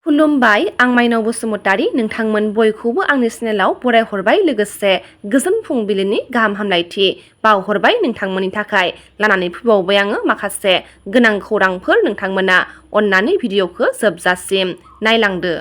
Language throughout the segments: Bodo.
खुलुमबाय आं माइनाव बसुमतारी नोंथांमोन बयखौबो आंनि चेनेलाव बरायहरबाय लोगोसे गोजोन फुंबिलिनि गाहाम हामलायथि बावहरबाय नोंथांमोननि थाखाय लानानै फैबावबाय आङो माखासे गोनां खौरांफोर नोंथांमोना अन्नानै भिडिअखौ जोबजासिम नायलांदो।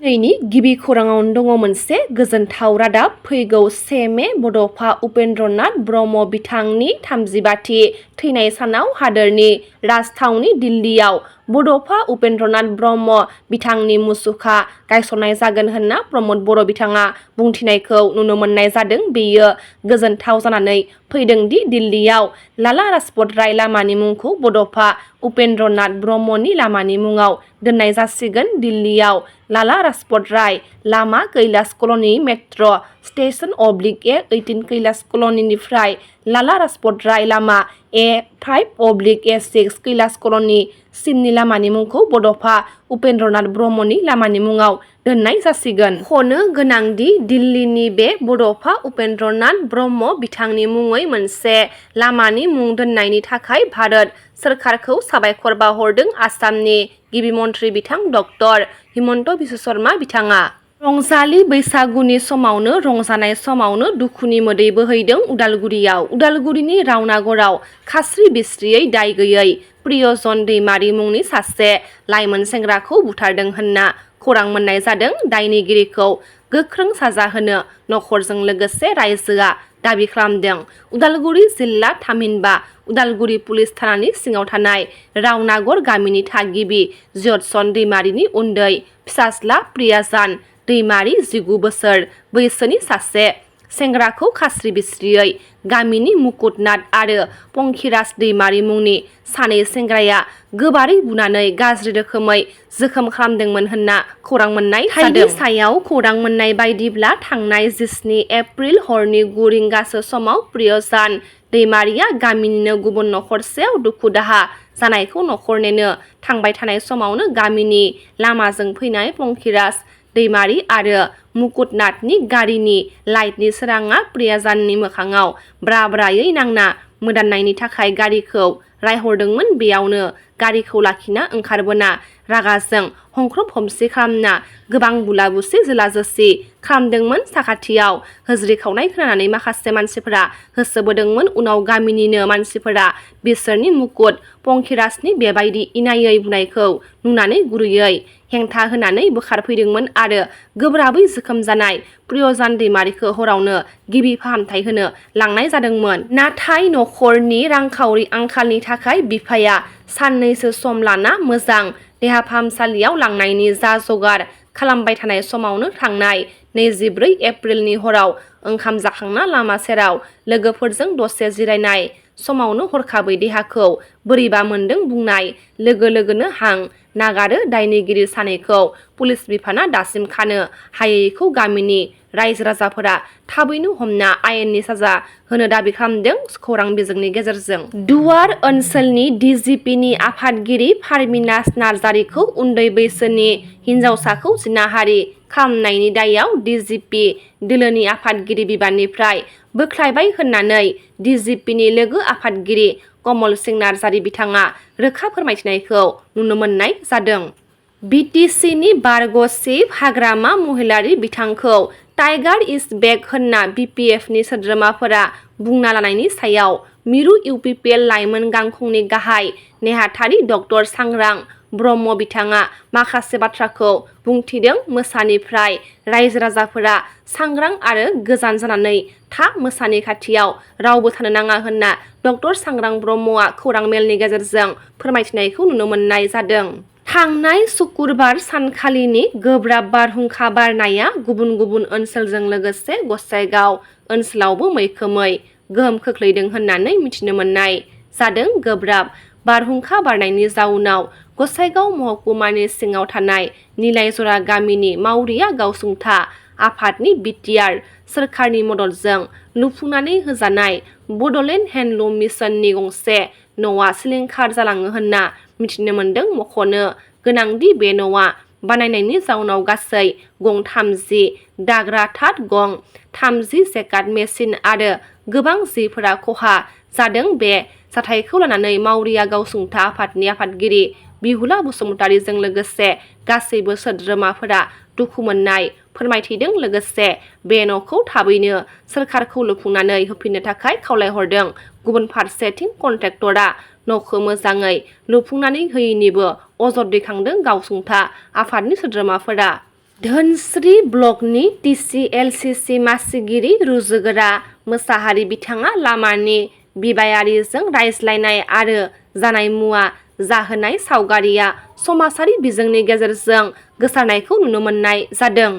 दिनैनि गिबि खौराङावनो दङ मोनसे गोजोनथाव रादाब। फैगौ 1 मे बड'फा उपेन्द्रनाथ ब्रह्म बिथांनि 35थि थैनाय सानाव हादोरनि राजथावनि दिल्लीयाव बड'फा उपेन्द्रनाथ ब्रह्म बिथांनि मुसुखा गायसननाय जागोन होनना प्रमद बर' बिथाङा बुंथिनायखौ नुनो मोननाय जादों। बेयो गोजोनथाव जानानै फैदों दि दिल्लीयाव लाला राजपत राय लामानि मुंखौ बड'फा उपेन्द्रनाथ ब्रह्मनि लामानि मुङाव दोननाय जासिगोन। दिल्लीयाव लाला राजपत राय लामा Kailash colony metro' station /A18 Kailash कल'निनिफ्राय लाला राजपत राय लामा A5/A6 कैलाश कल'नि सिमनि लामानि मुंखौ बड'फा उपेन्द्रनाथ ब्रह्मनि लामानि मुङाव दोननाय जासिगोन। मख'नो गोनांदि दिल्लीनि बे बड'फा उपेन्द्रनाथ ब्रह्म बिथांनि मुङै मोनसे लामानि मुं दोननायनि थाखाय भारत सोरखारखौ साबायखर बावहरदों आसामनि गिबि मन्थ्रि बिथां डक्टर हिमन्त बिश्व शर्मा बिथाङा। रंजालि बैसागुनि समावनो रंजानाय समावनो दुखुनि मोदै बोहैदों उदालगुरियाव। उदालगुरिनि रावनागराव खास्रि बिस्रियै दाय गैयै प्रियजन दैमारि मुंनि सासे लाइमोन सेंग्राखौ बुथारदों होनना खौरां मोननाय जादों। दायनिगिरिखौ गोख्रों साजा होनो नखरजों लोगोसे रायजोआ दाबि खालामदों। उदालगुरि जिल्ला थामहिनबा उदालगुरि पुलिस थानानि सिङाव थानाय रावनागर गामिनि थागिबि जयतसन दैमारिनि उन्दै फिसाज्ला प्रियाजान दैमारि 19 बोसोर बैसोनि सासे सेंग्राखौ खास्रि बिस्रियै गामिनि मुकुटनाथ आरो पंखिराज दैमारि मुंनि सानै सेंग्राया गोबारै बुनानै गाज्रि रोखोमै जोखोम खालामदोंमोन होनना खौरां मोननाय जादों। सायाव खौरां मोननाय बायदिब्ला थांनाय 17 एप्रिल हरनि 9 रिंगासो समाव प्रियजान दैमारिया गामिनिनो गुबुन नखरसेयाव दुखु दाहा जानायखौ नखरनेनो थांबाय थानाय समावनो गामिनि लामाजों फैनाय पंखिराज दैमारि आरो मुकुटनाथनि गारिनि लाइटनि सोराङा प्रियाजाननि मोखाङाव ब्रा ब्रायै नांना मोदाननायनि थाखाय गारिखौ रायहरदोंमोन। बेयावनो गारिखौ लाखिना ओंखारबोना रागाजों हंख्रब हंसि खालामना गोबां बुला बुसि जोला जोसि खालामदोंमोन। साखाथियाव होज्रिखावनाय खोनानानै माखासे मानसिफोरा होसोबोदोंमोन। उनाव गामिनिनो मानसिफोरा बिसोरनि मुकुट पंखिराजनि बेबायदि इनायै बुनायखौ नुनानै गुरैयै हेंथा होनानै बोखारफैदोंमोन आरो गोब्राबै जोखोम जानाय प्रियजान दैमारिखौ हरावनो गिबि फाहामथाय होनो लांनाय जादोंमोन। नाथाय नखरनि रांखावरि आंखालनि थाखाय बिफाया साननैसो सम लाना मोजां देहा फाहामसालियाव लांनायनि जा जगार खालामबाय थानाय समावनो थांनाय 24 एप्रिलनि हराव ओंखाम जाखांना लामा सेराव लोगोफोरजों दसे जिरायनाय समावनो हरखाबै देहाखौ बोरैबा मोन्दों बुंनाय लोगो लोगोनो हां नागारो। दायनिगिरि सानैखौ पुलिस बिफाना दासिम खानो हायैखौ गामिनि रायजो राजाफोरा थाबैनो हमना आयेननि साजा होनो दाबि खालामदों खौरां बिजोंनि गेजेरजों। दुवार ओनसोलनि DGPनि आफादगिरि पारमिनास नार्जारिखौ उन्दै बैसोनि हिनजावसाखौ जिनाहारि खालामनायनि दायआव DGP दोलोनि आफादगिरि बिबाननिफ्राय बोख्लायबाय होननानै DGPनि लोगो आफादगिरि कमल सिं नार्जारि बिथाङा रोखा फोरमायथिनायखौ नुनो मोननाय जादों। BTCनि बारग' चिफ हाग्रामा महिलारि बिथांखौ टाइगार इज बेक होनना BPFनि सोद्रोमाफोरा बुंना लानायनि सायाव मिरु UPPL लाइमोन गांखंनि गाहाय नेहाथारि डक्टर सांग्रां ब्रह्म बिथाङा माखासे बाथ्राखौ बुंथिदों। मोसानिफ्राय रायजो राजाफोरा सांग्रां आरो गोजान जानानै था मोसानि खाथियाव रावबो थानो नाङा होनना डक्टर सांग्रां ब्रह्मआ खौरां मेलनि गेजेरजों फोरमायथिनायखौ नुनो मोननाय जादों। थांनाय सुक्रुबार सानखालिनि गोब्राब बारहुंखा बारनाया गुबुन गुबुन ओनसोलजों लोगोसे गसाइगाव ओनसोलावबो मैखोमै गोहोम खोख्लैदों होननानै मिथिनो मोननाय जादों। गोब्राब बारहुंखा बारनायनि जाउनाव गसाइगाव महकुमानि सिङाव थानाय निलायजरा गामिनि मावरिया गावसुंथा आफादनि बिटिआर सोरखारनि मददजों लुफुंनानै होजानाय बड'लेण्ड हेन्डलुम मिसननि गंसे न'आ सिलिंखार जालाङो होनना मिथिनो मोनदों। मख'नो गोनांदि बे न'आ बानायनायनि जाउनाव गासै गं 30 दाग्रा थाद गं 30 जेकाट मेसिन आरो गोबां जिफोरा खहा जादों। बे जाथायखौ लानानै मावरिया गावसुंथा आफादनि आफादगिरि बिहुला बसुमतारीजों लोगोसे गासैबो सोद्रोमाफोरा दुखु मोननाय फोरमायथिदों। लोगोसे बे न'खौ थाबैनो सोरखारखौ लुफुंनानै होफिननो थाखाय खावलायहरदों। गुबुन फारसेथिं कन्ट्रेक्टरा न'खौ मोजाङै लुफुंनानै होयैनिबो अजद दैखांदों गावसुंथा आफादनि सोद्रोमाफोरा। धोनस्री ब्लकनि TCLCC मासिगिरि रुजुगोरा मोसाहारि बिथाङा लामानि बिबायारिजों रायज्लायनाय आरो जानाय मुवा जाहोनाय सावगारिया समाजारि बिजोंनि गेजेरजों गोसारनायखौ नुनो मोननाय जादों।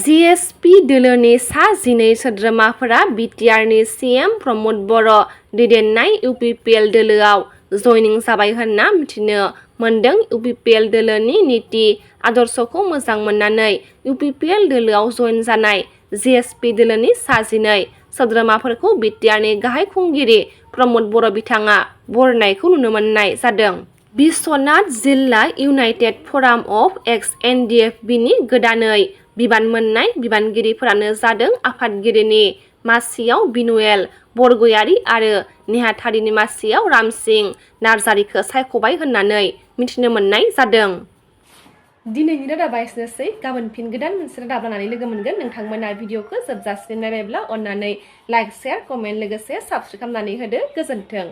GSP दोलोनि सा 12 सोद्रोमाफोरा BTRनि CM प्रमद बर' दैदेननाय UPPL दोलोआव जयनिं जाबाय होनना मिथिनो मोनदों। UPPL दोलोनि नीति आदर्शखौ मोजां मोननानै UPPL दोलोआव जयन जानाय GSP दोलोनि सा 12 सोद्रोमाफोरखौ BTRनि गाहाय खुंगिरि प्रमद बर' बिथाङा बरनायखौ नुनो मोननाय जादों। बिश्वनाथ जिल्ला इउनाइटेड फराम अफ एक्स NDFBनि गोदानै बिबान मोननाय बिबानगिरिफोरानो जादों आफादगिरिनि मासियाव बिनुएल बरगयारी आरो नेहाथारिनि मासियाव रामसिं नार्जारिखौ सायख'बाय होननानै मिथिनो मोननाय जादों। दिनैनि रादाबा एसेनोसै। गाबोन फिन गोदान मोनसे रादाब लानानै लोगो मोनगोन। नोंथांमोना भिडिअखौ जोबजासिम नायबायब्ला अन्नानै लाइक, शेयार, कमेन्ट लोगोसे साबस्क्राइब खालामनानै होदो। गोजोन्थों।